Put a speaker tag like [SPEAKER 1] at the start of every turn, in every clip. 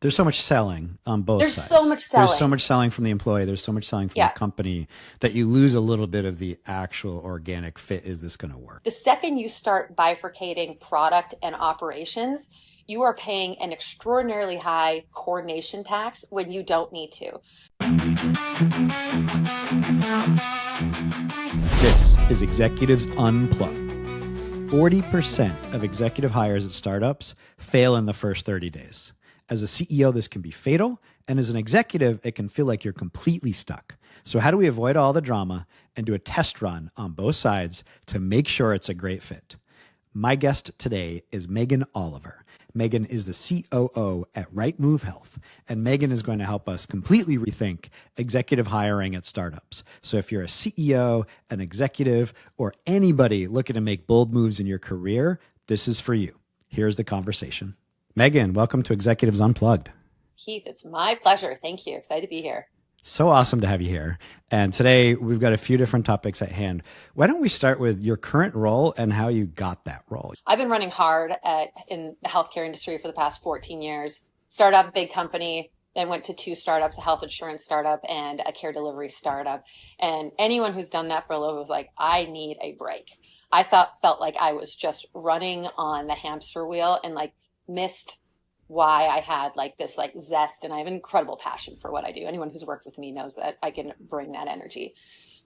[SPEAKER 1] There's so much selling on both
[SPEAKER 2] There's
[SPEAKER 1] sides.
[SPEAKER 2] so much selling.
[SPEAKER 1] There's so much selling from the employee. There's so much selling from
[SPEAKER 2] Yeah.
[SPEAKER 1] the company that you lose a little bit of the actual organic fit. Is this going to work?
[SPEAKER 2] The second you start bifurcating product and operations, you are paying an extraordinarily high coordination tax when you don't need to.
[SPEAKER 1] This is Executives Unplugged. 40% of executive hires at startups fail in the first 30 days. As a CEO, this can be fatal, and as an executive, it can feel like you're completely stuck. So how do we avoid all the drama and do a test run on both sides to make sure it's a great fit? My guest today is Meghan Oliver. Meghan is the COO at RightMove Health, and Meghan is going to help us completely rethink executive hiring at startups. So if you're a CEO, an executive, or anybody looking to make bold moves in your career, this is for you. Here's the conversation. Meghan, welcome to Executives Unplugged.
[SPEAKER 2] Keith, it's my pleasure. Thank you. Excited to be here.
[SPEAKER 1] So awesome to have you here. And today we've got a few different topics at hand. Why don't we start with your current role and how you got that role?
[SPEAKER 2] I've been running hard in the healthcare industry for the past 14 years. Started up a big company, then went to 2 startups, a health insurance startup and a care delivery startup. And anyone who's done that for a little bit was like, I need a break. I felt like I was just running on the hamster wheel and missed why I had this zest, and I have an incredible passion for what I do. Anyone who's worked with me knows that I can bring that energy.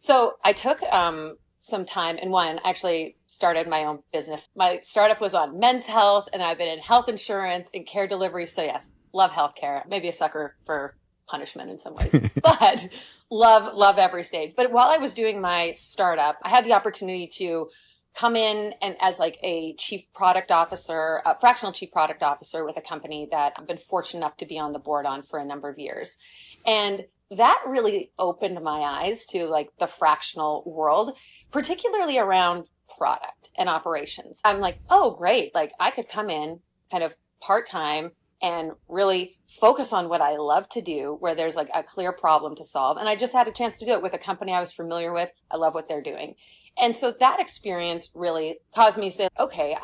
[SPEAKER 2] So I took some time and actually started my own business. My startup was on men's health, and I've been in health insurance and care delivery. So yes, love healthcare. Maybe a sucker for punishment in some ways, but love every stage. But while I was doing my startup, I had the opportunity to come in and as a chief product officer, a fractional chief product officer with a company that I've been fortunate enough to be on the board on for a number of years. And that really opened my eyes to the fractional world, particularly around product and operations. I'm like, oh, great. I could come in kind of part-time and really focus on what I love to do, where there's a clear problem to solve. And I just had a chance to do it with a company I was familiar with. I love what they're doing. And so that experience really caused me to say, okay,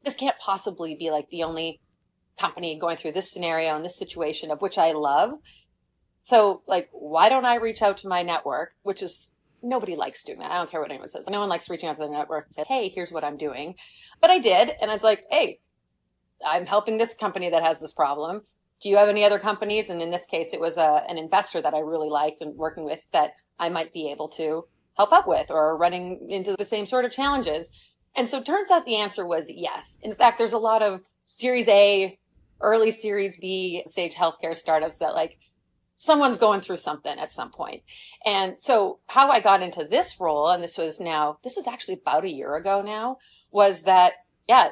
[SPEAKER 2] this can't possibly be the only company going through this scenario and this situation of which I love. So why don't I reach out to my network, which is nobody likes doing that. I don't care what anyone says. No one likes reaching out to the network and say, hey, here's what I'm doing. But I did. And it's hey, I'm helping this company that has this problem. Do you have any other companies? And in this case, it was an investor that I really liked and working with that I might be able to help up with or running into the same sort of challenges. And so it turns out the answer was yes. In fact, there's a lot of Series A, early Series B stage healthcare startups that someone's going through something at some point. And so how I got into this role, and this was actually about a year ago now, was that,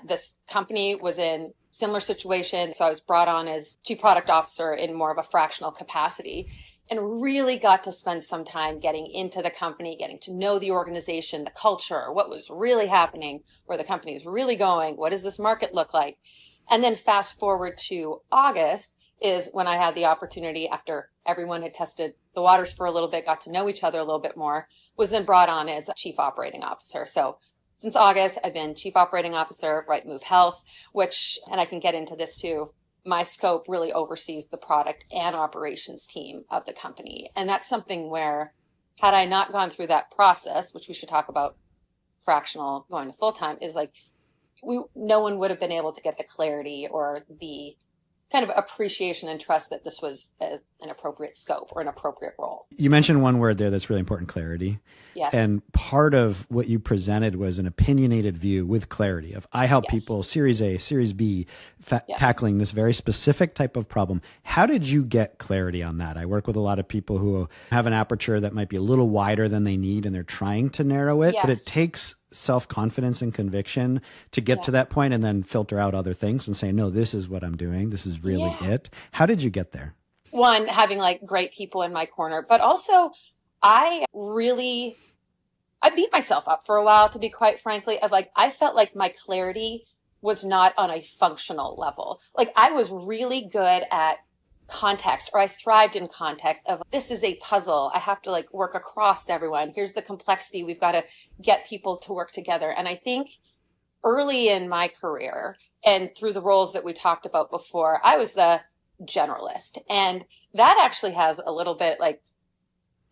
[SPEAKER 2] this company was in similar situation. So I was brought on as chief product officer in more of a fractional capacity, and really got to spend some time getting into the company, getting to know the organization, the culture, what was really happening, where the company is really going, what does this market look like? And then fast forward to August is when I had the opportunity, after everyone had tested the waters for a little bit, got to know each other a little bit more, was then brought on as chief operating officer. So since August, I've been chief operating officer at RightMove Health, and I can get into this too, my scope really oversees the product and operations team of the company. And that's something where, had I not gone through that process, which we should talk about fractional going to full-time, is no one would have been able to get the clarity or the kind of appreciation and trust that this was an appropriate scope or an appropriate role.
[SPEAKER 1] You mentioned one word there that's really important, clarity.
[SPEAKER 2] Yes.
[SPEAKER 1] And part of what you presented was an opinionated view with clarity of, I help people Series A, Series B, tackling this very specific type of problem. How did you get clarity on that? I work with a lot of people who have an aperture that might be a little wider than they need, and they're trying to narrow it, but it takes self-confidence and conviction to get to that point and then filter out other things and say, no, this is what I'm doing. This is really it. How did you get there?
[SPEAKER 2] One, having great people in my corner, but also I beat myself up for a while, to be quite frankly, of I felt like my clarity was not on a functional level. I was really good at context, or I thrived in context of, this is a puzzle. I have to work across everyone. Here's the complexity. We've got to get people to work together. And I think early in my career and through the roles that we talked about before, I was the generalist. And that actually has a little bit like,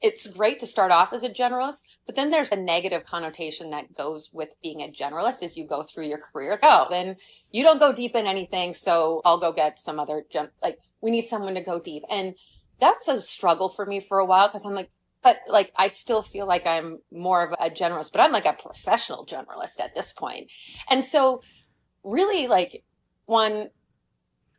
[SPEAKER 2] it's great to start off as a generalist, but then there's a negative connotation that goes with being a generalist as you go through your career. It's, oh, then you don't go deep in anything, so I'll go get some other like we need someone to go deep. And that was a struggle for me for a while because I'm like, but like I still feel like I'm more of a generalist, but I'm like a professional generalist at this point. And so really like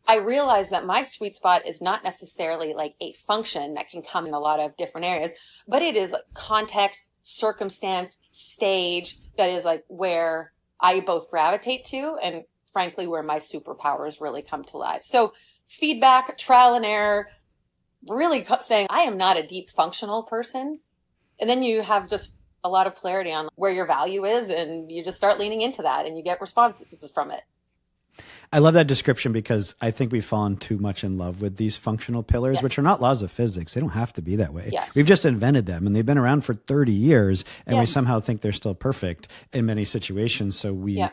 [SPEAKER 2] I realized that my sweet spot is not necessarily like a function that can come in a lot of different areas, but it is like context, circumstance, stage that is like where I both gravitate to and frankly, where my superpowers really come to life. So feedback, trial and error, really saying I am not a deep functional person. And then you have just a lot of clarity on where your value is and you just start leaning into that and you get responses from it.
[SPEAKER 1] I love that description because I think we've fallen too much in love with these functional pillars,
[SPEAKER 2] Yes.
[SPEAKER 1] which are not laws of physics. They don't have to be that way.
[SPEAKER 2] Yes.
[SPEAKER 1] We've just invented them and they've been around for 30 years and we
[SPEAKER 2] Yes.
[SPEAKER 1] somehow think they're still perfect in many situations. So we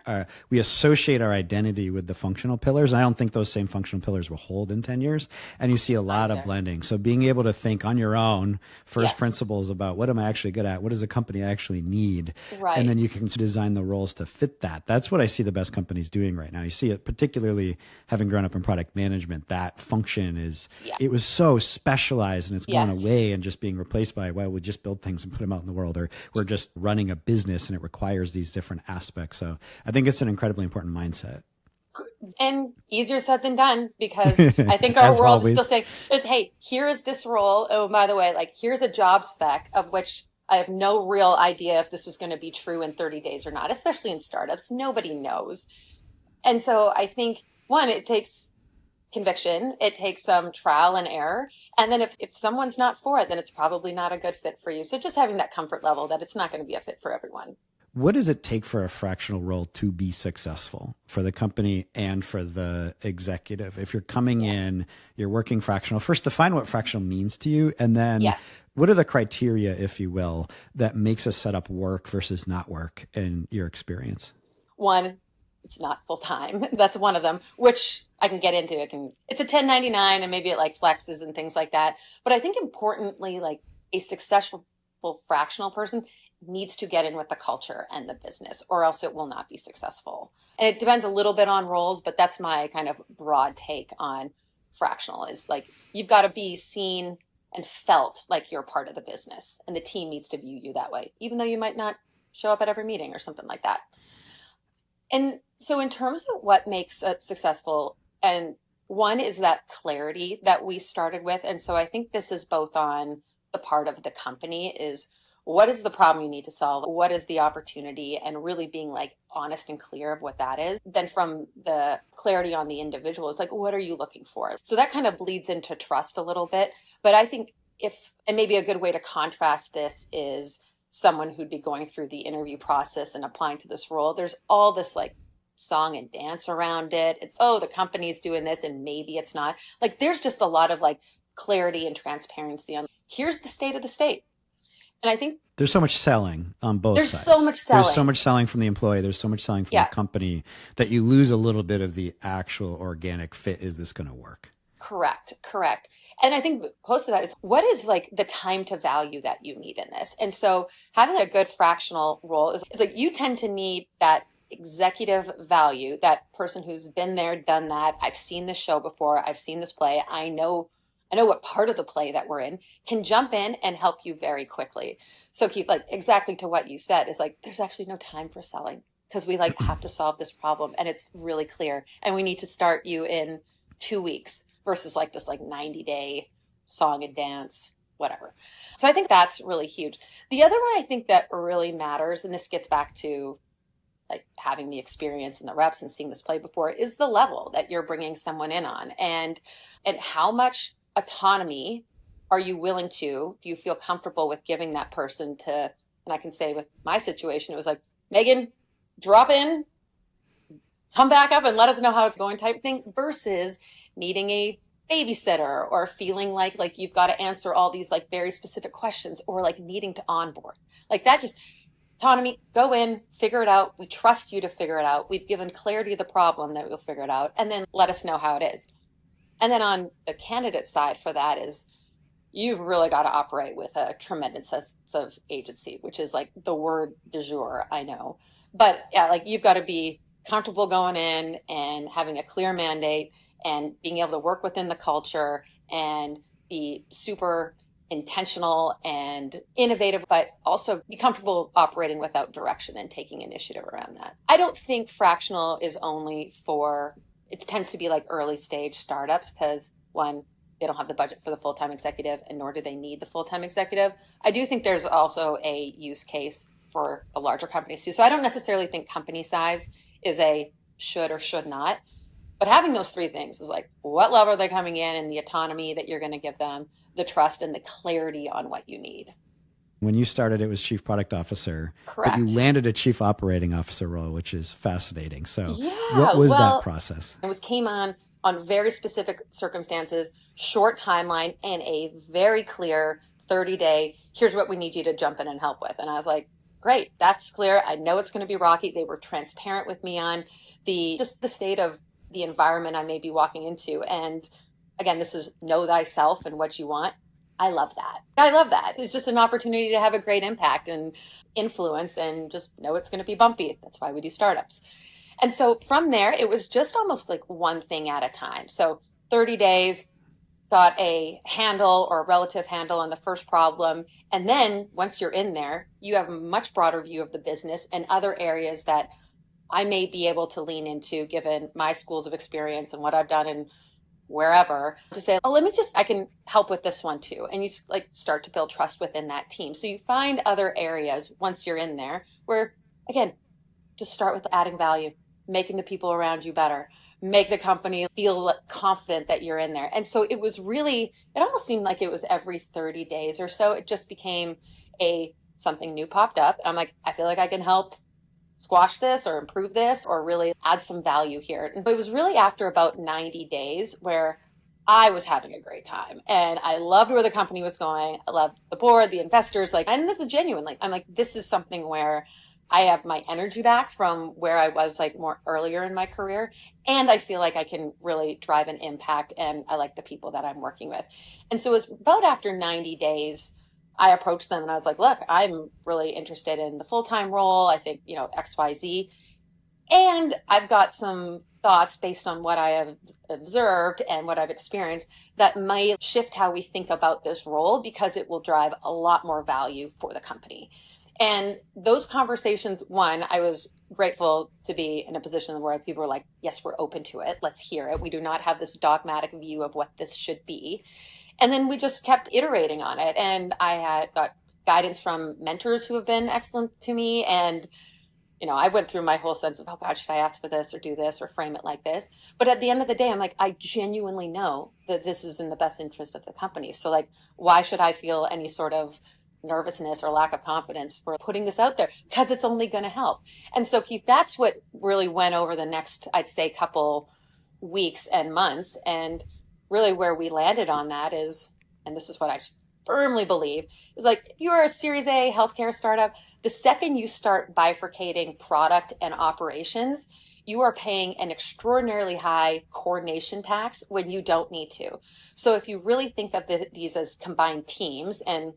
[SPEAKER 1] associate our identity with the functional pillars. And I don't think those same functional pillars will hold in 10 years. And you see a lot of blending. So being able to think on your own, first
[SPEAKER 2] Yes.
[SPEAKER 1] principles about what am I actually good at? What does the company actually need?
[SPEAKER 2] Right.
[SPEAKER 1] And then you can design the roles to fit that. That's what I see the best companies doing right now. You see it particularly having grown up in product management, that function is, it was so specialized and it's gone away and just being replaced by, well, we just build things and put them out in the world, or we're just running a business and it requires these different aspects. So I think it's an incredibly important mindset.
[SPEAKER 2] And easier said than done because I think our world is still saying, hey, here's this role. Oh, by the way, like here's a job spec of which I have no real idea if this is going to be true in 30 days or not, especially in startups. Nobody knows. And so I think one, it takes conviction. It takes some trial and error. And then if someone's not for it, then it's probably not a good fit for you. So just having that comfort level that it's not going to be a fit for everyone.
[SPEAKER 1] What does it take for a fractional role to be successful for the company and for the executive? If you're coming in, you're working fractional, first define what fractional means to you. And then what are the criteria, if you will, that makes a setup work versus not work in your experience?
[SPEAKER 2] One, it's not full time. That's one of them, which I can get into. It's a 1099 and maybe it like flexes and things like that. But I think importantly, like a successful fractional person needs to get in with the culture and the business, or else it will not be successful. And it depends a little bit on roles, but that's my kind of broad take on fractional is like, you've got to be seen and felt like you're part of the business and the team needs to view you that way, even though you might not show up at every meeting or something like that. And so in terms of what makes it successful, and one is that clarity that we started with. And so I think this is both on the part of the company is what is the problem you need to solve? What is the opportunity? And really being like honest and clear of what that is. Then from the clarity on the individual, it's like, what are you looking for? So that kind of bleeds into trust a little bit. But I think and maybe a good way to contrast this is someone who'd be going through the interview process and applying to this role. There's all this like song and dance around it. It's, oh, the company's doing this and maybe it's not. Like there's just a lot of like clarity and transparency on here's the state of the state. And I think
[SPEAKER 1] there's so much selling on both sides.
[SPEAKER 2] There's so much selling.
[SPEAKER 1] There's so much selling from the employee. There's so much selling from the company that you lose a little bit of the actual organic fit. Is this going to work? Correct.
[SPEAKER 2] And I think close to that is what is like the time to value that you need in this? And so having a good fractional role is like you tend to need that executive value, that person who's been there, done that. I've seen this show before. I've seen this play. I know what part of the play that we're in, can jump in and help you very quickly. So keep like exactly to what you said is like, there's actually no time for selling because we like have to solve this problem and it's really clear. And we need to start you in 2 weeks versus like this like 90-day song and dance, whatever. So I think that's really huge. The other one I think that really matters, and this gets back to like having the experience and the reps and seeing this play before, is the level that you're bringing someone in on and how much autonomy are you willing to, do you feel comfortable with giving that person to, and I can say with my situation, it was like, Megan, drop in, come back up and let us know how it's going type thing versus needing a babysitter or feeling like you've got to answer all these like very specific questions or like needing to onboard. Like that just autonomy, go in, figure it out. We trust you to figure it out. We've given clarity of the problem that we'll figure it out and then let us know how it is. And then on the candidate side for that is you've really got to operate with a tremendous sense of agency, which is like the word du jour, I know. But yeah, like you've got to be comfortable going in and having a clear mandate and being able to work within the culture and be super intentional and innovative, but also be comfortable operating without direction and taking initiative around that. I don't think fractional is only for, it tends to be like early stage startups because one, they don't have the budget for the full-time executive and nor do they need the full-time executive. I do think there's also a use case for the larger companies too. So I don't necessarily think company size is a should or should not, but having those three things is like, what level are they coming in and the autonomy that you're going to give them, the trust and the clarity on what you need.
[SPEAKER 1] When you started, it was chief product officer.
[SPEAKER 2] Correct.
[SPEAKER 1] But you landed a chief operating officer role, which is fascinating. So
[SPEAKER 2] yeah,
[SPEAKER 1] what was that process?
[SPEAKER 2] It came on very specific circumstances, short timeline, and a very clear 30-day, here's what we need you to jump in and help with. And I was like, great, that's clear. I know it's going to be rocky. They were transparent with me on the state of the environment I may be walking into. And again, this is know thyself and what you want. I love that. I love that. It's just an opportunity to have a great impact and influence and just know it's going to be bumpy. That's why we do startups. And so from there, it was just almost like one thing at a time. So 30 days, got a handle or a relative handle on the first problem. And then once you're in there, you have a much broader view of the business and other areas that I may be able to lean into given my schools of experience and what I've done and wherever to say, oh, I can help with this one too. And you like start to build trust within that team. So you find other areas once you're in there where, again, just start with adding value, making the people around you better, make the company feel confident that you're in there. And so it was really, it almost seemed like it was every 30 days or so. It just became something new popped up. And I'm like, I feel like I can help squash this or improve this or really add some value here. And so it was really after about 90 days where I was having a great time and I loved where the company was going. I loved the board, the investors, and this is genuine. I'm like, this is something where I have my energy back from where I was more earlier in my career. And I feel like I can really drive an impact and I like the people that I'm working with. And so it was about after 90 days, I approached them and I was like, look, I'm really interested in the full-time role. I think, XYZ. And I've got some thoughts based on what I have observed and what I've experienced that might shift how we think about this role because it will drive a lot more value for the company. And those conversations, one, I was grateful to be in a position where people were like, yes, we're open to it. Let's hear it. We do not have this dogmatic view of what this should be. And then we just kept iterating on it. And I had got guidance from mentors who have been excellent to me. And, I went through my whole sense of, oh God, should I ask for this or do this or frame it like this? But at the end of the day, I'm like, I genuinely know that this is in the best interest of the company. So why should I feel any sort of nervousness or lack of confidence for putting this out there? Because it's only going to help. And so, Keith, that's what really went over the next, I'd say, couple weeks and months. And really where we landed on that is, and this is what I firmly believe, is if you're a Series A healthcare startup, the second you start bifurcating product and operations, you are paying an extraordinarily high coordination tax when you don't need to. So if you really think of these as combined teams, and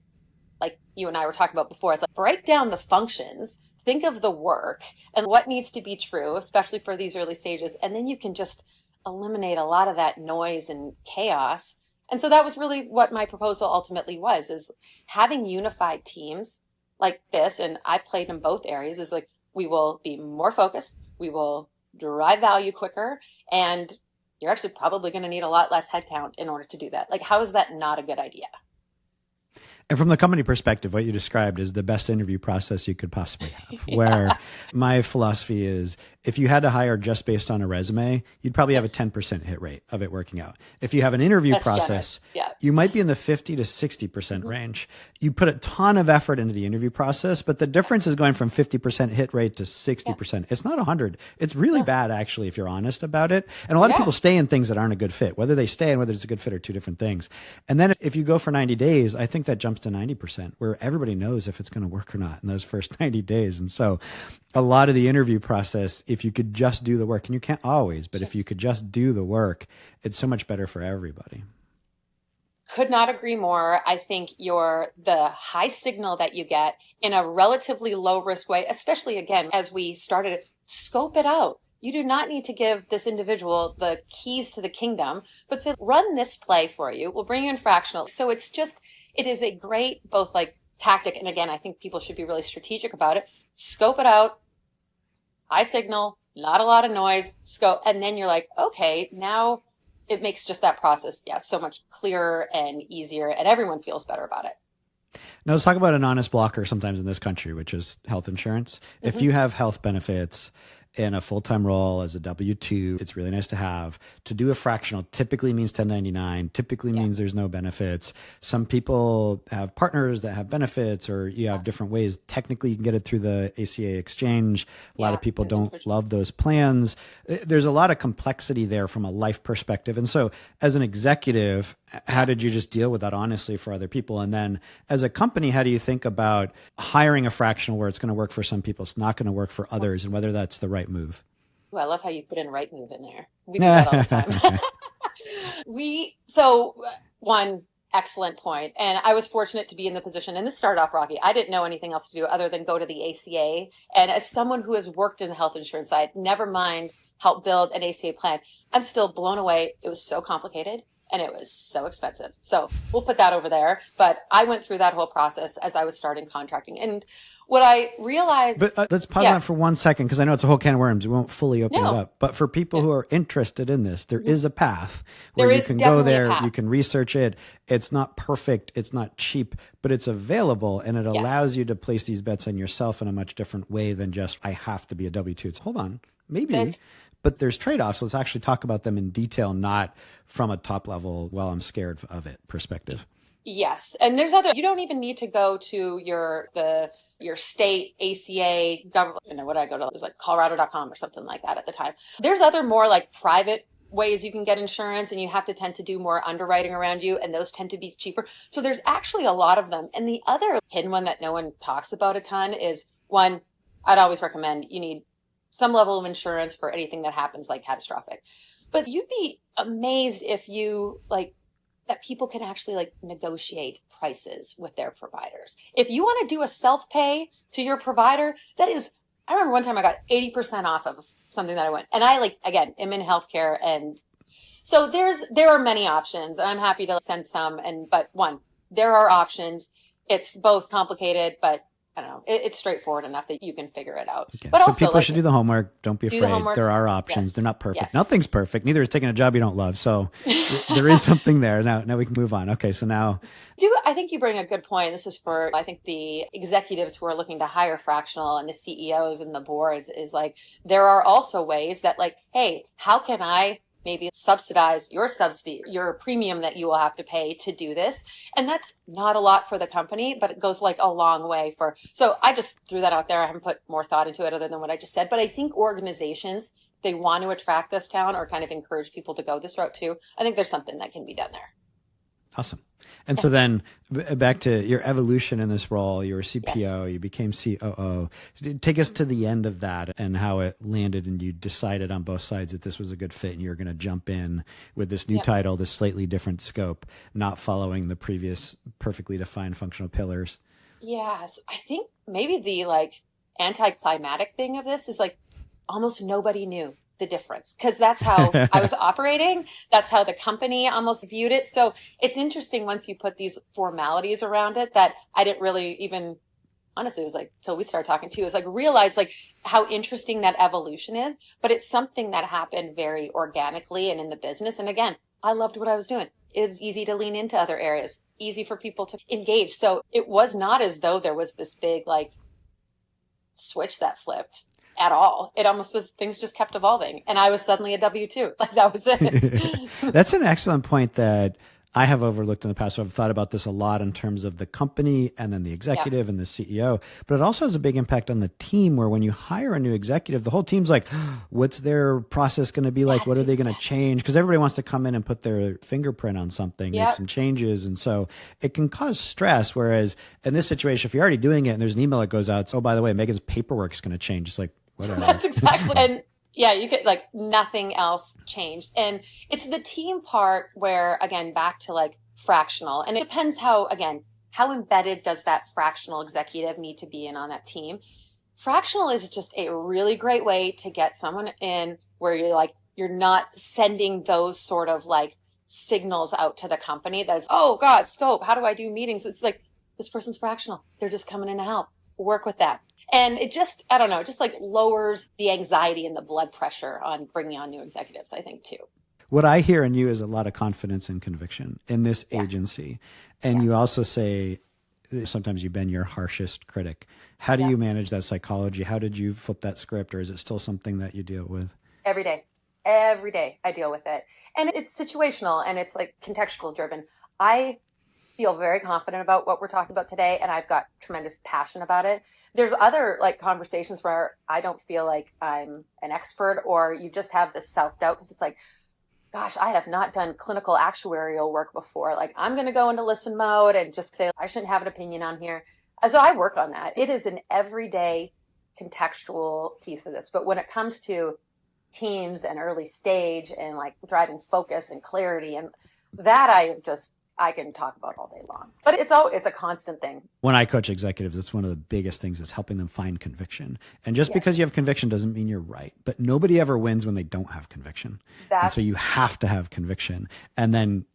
[SPEAKER 2] like you and I were talking about before, it's break down the functions, think of the work and what needs to be true, especially for these early stages. And then you can just eliminate a lot of that noise and chaos. And so that was really what my proposal ultimately was, is having unified teams like this. And I played in both areas is we will be more focused. We will derive value quicker. And you're actually probably going to need a lot less headcount in order to do that. How is that not a good idea?
[SPEAKER 1] And from the company perspective, what you described is the best interview process you could possibly have, where my philosophy is if you had to hire just based on a resume, you'd probably have a 10% hit rate of it working out. If you have an interview process, you might be in the 50 to 60% range. You put a ton of effort into the interview process, but the difference is going from 50% hit rate to 60%. It's not 100. It's really bad, actually, if you're honest about it. And a lot of people stay in things that aren't a good fit. Whether they stay and whether it's a good fit are two different things. And then if you go for 90 days, I think that jumps to 90%, where everybody knows if it's going to work or not in those first 90 days. And so a lot of the interview process, if you could just do the work, and you can't always, but if you could just do the work, it's so much better for everybody.
[SPEAKER 2] Could not agree more. I think the high signal that you get in a relatively low risk way, especially again, as we started, scope it out. You do not need to give this individual the keys to the kingdom, but say, run this play for you. We'll bring you in fractional. So it is a great both like tactic. And again, I think people should be really strategic about it. Scope it out, high signal, not a lot of noise, scope. And then you're like, okay, now it makes just that process, so much clearer and easier, and everyone feels better about it.
[SPEAKER 1] Now let's talk about an honest blocker sometimes in this country, which is health insurance. If you have health benefits in a full-time role as a W-2, it's really nice to have. To do a fractional typically means 1099, typically means there's no benefits. Some people have partners that have benefits, or you have different ways. Technically, you can get it through the ACA exchange. A lot of people don't love those plans. There's a lot of complexity there from a life perspective. And so as an executive, how did you just deal with that honestly for other people? And then as a company, how do you think about hiring a fractional where it's going to work for some people, it's not going to work for others, and whether that's the right move?
[SPEAKER 2] Ooh, I love how you put in RightMove in there. We do that all the time. So one excellent point. And I was fortunate to be in the position, and this started off rocky. I didn't know anything else to do other than go to the ACA. And as someone who has worked in the health insurance side, never mind help build an ACA plan, I'm still blown away. It was so complicated. And it was so expensive. So we'll put that over there. But I went through that whole process as I was starting contracting. And what I realized... But
[SPEAKER 1] let's pause on for 1 second, because I know it's a whole can of worms. We won't fully open it up. But for people who are interested in this, there is a path where you can go there. You can research it. It's not perfect. It's not cheap, but it's available. And it allows you to place these bets on yourself in a much different way than just, I have to be a W-2. It's, hold on, maybe... But there's trade-offs. Let's actually talk about them in detail, not from a top level, well, I'm scared of it perspective.
[SPEAKER 2] Yes. And there's you don't even need to go to your state ACA government. What did I go to? It was like Colorado.com or something like that at the time. There's other more like private ways you can get insurance, and you have to tend to do more underwriting around you, and those tend to be cheaper. So there's actually a lot of them. And the other hidden one that no one talks about a ton is one, I'd always recommend you need some level of insurance for anything that happens like catastrophic. But you'd be amazed if that people can actually negotiate prices with their providers. If you want to do a self-pay to your provider, I remember one time I got 80% off of something that I went, and I again, am in healthcare. And so there are many options, and I'm happy to send some. But one, there are options. It's both complicated, but I don't know. It's straightforward enough that you can figure it out.
[SPEAKER 1] Okay. But so also, people should do the homework. Don't be afraid. There are options. They're not perfect. Nothing's perfect. Neither is taking a job you don't love. So there is something there. Now we can move on. Okay. So now.
[SPEAKER 2] I think you bring a good point. This is for, I think, the executives who are looking to hire fractional, and the CEOs and the boards, is there are also ways that hey, how can I maybe subsidize your premium that you will have to pay to do this? And that's not a lot for the company, but it goes a long way so I just threw that out there. I haven't put more thought into it other than what I just said, but I think organizations, they want to attract this talent or kind of encourage people to go this route too. I think there's something that can be done there.
[SPEAKER 1] Awesome. And so then back to your evolution in this role, you were CPO, you became COO. Take us to the end of that and how it landed, and you decided on both sides that this was a good fit and you're going to jump in with this new title, this slightly different scope, not following the previous perfectly defined functional pillars.
[SPEAKER 2] Yes. I think maybe the anticlimactic thing of this is almost nobody knew the difference, because that's how I was operating. That's how the company almost viewed it. So it's interesting once you put these formalities around it that I didn't really even, honestly, it was till we started talking too, it was realize how interesting that evolution is, but it's something that happened very organically and in the business. And again, I loved what I was doing. It's easy to lean into other areas, easy for people to engage. So it was not as though there was this big switch that flipped at all. It almost was, things just kept evolving, and I was suddenly a W-2. That was it.
[SPEAKER 1] That's an excellent point that I have overlooked in the past. So I've thought about this a lot in terms of the company and then the executive and the CEO, but it also has a big impact on the team where when you hire a new executive, the whole team's like, what's their process going to be like? What are they going to change? Because everybody wants to come in and put their fingerprint on something, make some changes. And so it can cause stress. Whereas in this situation, if you're already doing it and there's an email that goes out, so, oh, by the way, Megan's paperwork is going to change. It's like, whatever.
[SPEAKER 2] That's exactly. And yeah, you could like nothing else changed. And it's the team part where, again, back to like fractional. And it depends how embedded does that fractional executive need to be in on that team? Fractional is just a really great way to get someone in where you're not sending those sort of like signals out to the company that's, oh God, scope, how do I do meetings? It's like, this person's fractional. They're just coming in to help. Work with that. And it just, I don't know, it just like lowers the anxiety and the blood pressure on bringing on new executives, I think, too.
[SPEAKER 1] What I hear in you is a lot of confidence and conviction in this agency. And you also say sometimes you've been your harshest critic. How do you manage that psychology? How did you flip that script? Or is it still something that you deal with?
[SPEAKER 2] Every day. Every day I deal with it. And it's situational and it's like contextual driven. I feel very confident about what we're talking about today, and I've got tremendous passion about it. There's other like conversations where I don't feel like I'm an expert, or you just have this self-doubt because it's like, gosh, I have not done clinical actuarial work before. Like, I'm going to go into listen mode and just say, I shouldn't have an opinion on here. So I work on that. It is an everyday contextual piece of this. But when it comes to teams and early stage and like driving focus and clarity, and that I can talk about all day long, but it's a constant thing.
[SPEAKER 1] When I coach executives, it's one of the biggest things is helping them find conviction. And just because you have conviction doesn't mean you're right, but nobody ever wins when they don't have conviction. And so you have to have conviction and then,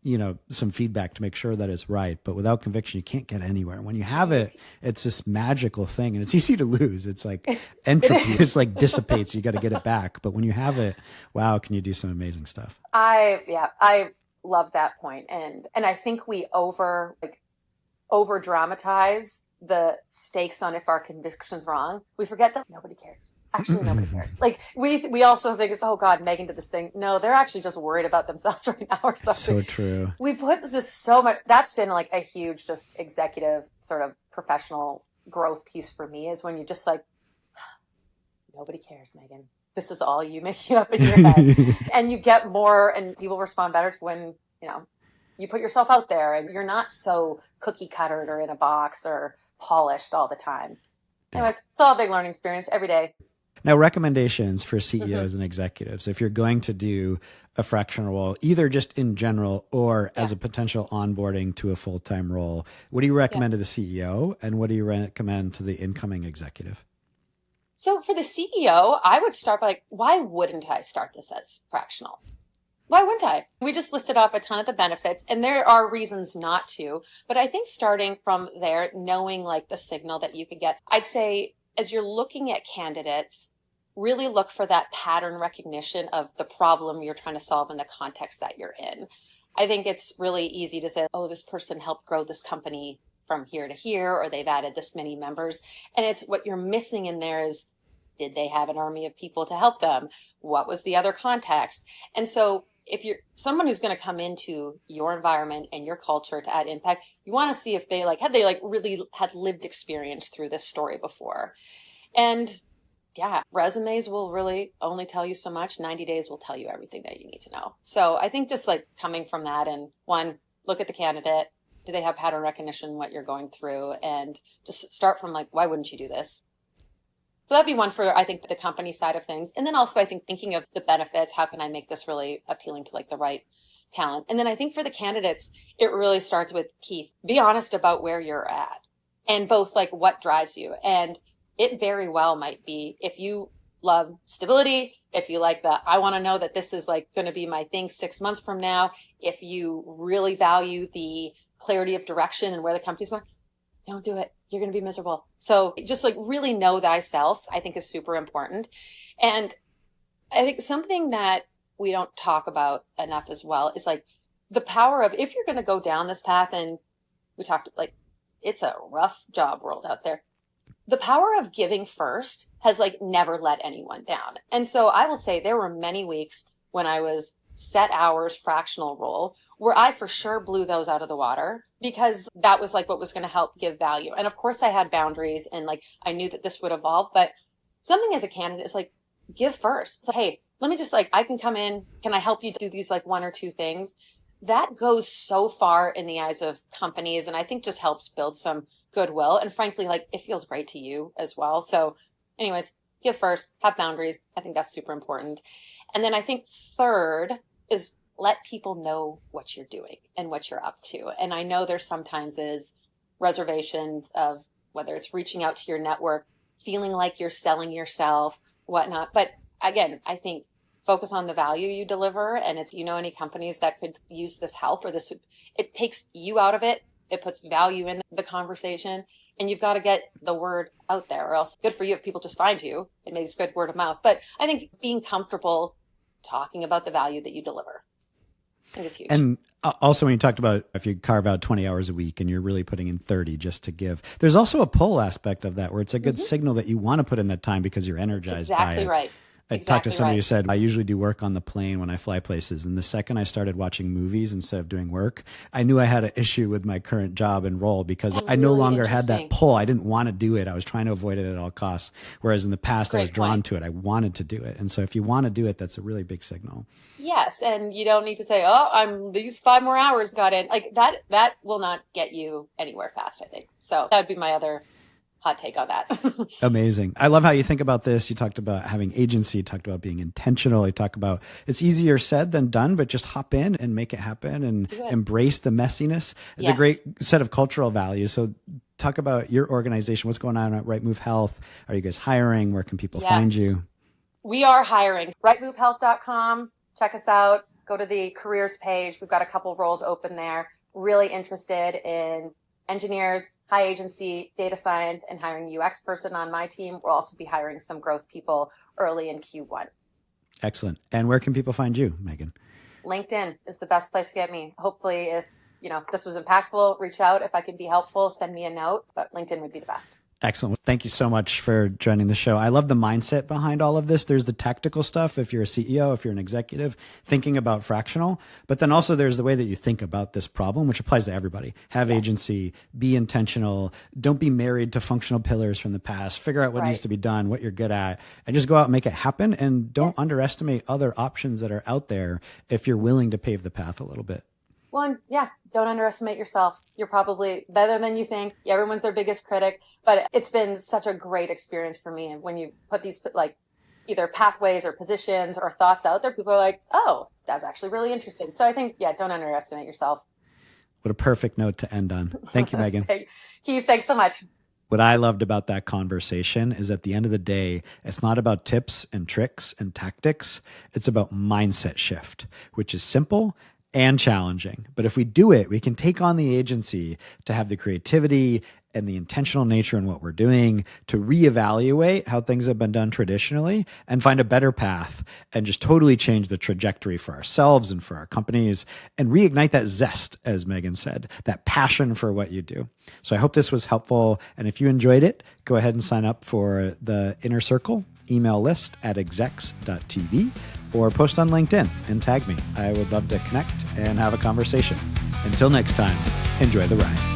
[SPEAKER 1] some feedback to make sure that it's right. But without conviction, you can't get anywhere. When you have it, it's this magical thing and it's easy to lose. It's like entropy. It's like dissipates. You got to get it back. But when you have it, wow, can you do some amazing stuff?
[SPEAKER 2] I love that point. And I think we over dramatize the stakes on if our conviction's wrong. We forget that nobody cares. Actually, nobody cares. Like we also think it's, oh God, Meghan did this thing. No, they're actually just worried about themselves right now or something.
[SPEAKER 1] So true.
[SPEAKER 2] We put this so much, that's been like a huge just executive sort of professional growth piece for me, is when you just like, nobody cares, Meghan. This is all you making up in your head. And you get more, and people respond better to when, you put yourself out there and you're not so cookie cuttered or in a box or polished all the time. Anyways, it's all a big learning experience every day.
[SPEAKER 1] Now, recommendations for CEOs and executives, if you're going to do a fractional role, either just in general or as a potential onboarding to a full-time role, what do you recommend to the CEO and what do you recommend to the incoming executive?
[SPEAKER 2] So for the CEO, I would start by like, why wouldn't I start this as fractional? Why wouldn't I? We just listed off a ton of the benefits and there are reasons not to, but I think starting from there, knowing like the signal that you could get, I'd say as you're looking at candidates, really look for that pattern recognition of the problem you're trying to solve in the context that you're in. I think it's really easy to say, oh, this person helped grow this company from here to here, or they've added this many members. And it's what you're missing in there is, did they have an army of people to help them? What was the other context? And so if you're someone who's going to come into your environment and your culture to add impact, you want to see if they really had lived experience through this story before. And resumes will really only tell you so much. 90 days will tell you everything that you need to know. So I think just like coming from that, and one, look at the candidate. Do they have pattern recognition, what you're going through? And just start from like, why wouldn't you do this? So that'd be one for, I think, the company side of things. And then also, I think thinking of the benefits, how can I make this really appealing to like the right talent? And then I think for the candidates, it really starts with, Keith, be honest about where you're at and both like what drives you. And it very well might be if you love stability, if you like I want to know that this is like going to be my thing 6 months from now, if you really value the clarity of direction and where the company's going, don't do it. You're going to be miserable. So just like really know thyself, I think is super important. And I think something that we don't talk about enough as well is like the power of, if you're going to go down this path, and we talked like, it's a rough job world out there. The power of giving first has like never let anyone down. And so I will say there were many weeks when I was set hours fractional role where I for sure blew those out of the water because that was like what was going to help give value. And of course I had boundaries and like I knew that this would evolve, but something as a candidate is like, give first. It's like, hey, let me just like, I can come in. Can I help you do these like one or two things? That goes so far in the eyes of companies. And I think just helps build some goodwill. And frankly, like it feels great to you as well. So anyways, give first, have boundaries. I think that's super important. And then I think third is let people know what you're doing and what you're up to. And I know there sometimes is reservations of whether it's reaching out to your network, feeling like you're selling yourself, whatnot. But again, I think focus on the value you deliver. And it's, any companies that could use this help or this, it takes you out of it. It puts value in the conversation and you've got to get the word out there or else good for you if people just find you. It makes good word of mouth. But I think being comfortable talking about the value that you deliver, I think is huge.
[SPEAKER 1] And also when you talked about if you carve out 20 hours a week and you're really putting in 30 just to give, there's also a pull aspect of that where it's a good signal that you want to put in that time because you're energized by it.
[SPEAKER 2] Right.
[SPEAKER 1] I talked to somebody who said, I usually do work on the plane when I fly places. And the second I started watching movies instead of doing work, I knew I had an issue with my current job and role because I no longer had that pull. I didn't want to do it. I was trying to avoid it at all costs. Whereas in the past, I was drawn to it. I wanted to do it. And so if you want to do it, that's a really big signal.
[SPEAKER 2] Yes. And you don't need to say, these 5 more hours got in. Like that will not get you anywhere fast, I think. So that would be my other hot take on that.
[SPEAKER 1] Amazing. I love how you think about this. You talked about having agency, you talked about being intentional. You talk about it's easier said than done, but just hop in and make it happen and embrace the messiness. It's a great set of cultural values. So talk about your organization. What's going on at RightMove Health? Are you guys hiring? Where can people find you?
[SPEAKER 2] We are hiring. RightMoveHealth.com. Check us out. Go to the careers page. We've got a couple roles open there. Really interested in engineers, high agency, data science, and hiring a UX person on my team. We'll also be hiring some growth people early in Q1.
[SPEAKER 1] Excellent. And where can people find you, Meghan?
[SPEAKER 2] LinkedIn is the best place to get me. Hopefully, if this was impactful, reach out. If I can be helpful, send me a note, but LinkedIn would be the best.
[SPEAKER 1] Excellent. Thank you so much for joining the show. I love the mindset behind all of this. There's the tactical stuff. If you're a CEO, if you're an executive, thinking about fractional, but then also there's the way that you think about this problem, which applies to everybody. Have agency, be intentional. Don't be married to functional pillars from the past. Figure out what needs to be done, what you're good at, and just go out and make it happen. And don't underestimate other options that are out there if you're willing to pave the path a little bit.
[SPEAKER 2] Well, don't underestimate yourself. You're probably better than you think. Everyone's their biggest critic, but it's been such a great experience for me. And when you put these like either pathways or positions or thoughts out there, people are like, oh, that's actually really interesting. So I think, don't underestimate yourself.
[SPEAKER 1] What a perfect note to end on. Thank you, Meghan.
[SPEAKER 2] Keith, thanks so much.
[SPEAKER 1] What I loved about that conversation is at the end of the day, it's not about tips and tricks and tactics. It's about mindset shift, which is simple and challenging. But if we do it, we can take on the agency to have the creativity and the intentional nature in what we're doing to reevaluate how things have been done traditionally and find a better path and just totally change the trajectory for ourselves and for our companies and reignite that zest, as Meghan said, that passion for what you do. So I hope this was helpful. And if you enjoyed it, go ahead and sign up for the Inner Circle email list at execs.tv or post on LinkedIn and tag me. I would love to connect and have a conversation. Until next time, enjoy the ride.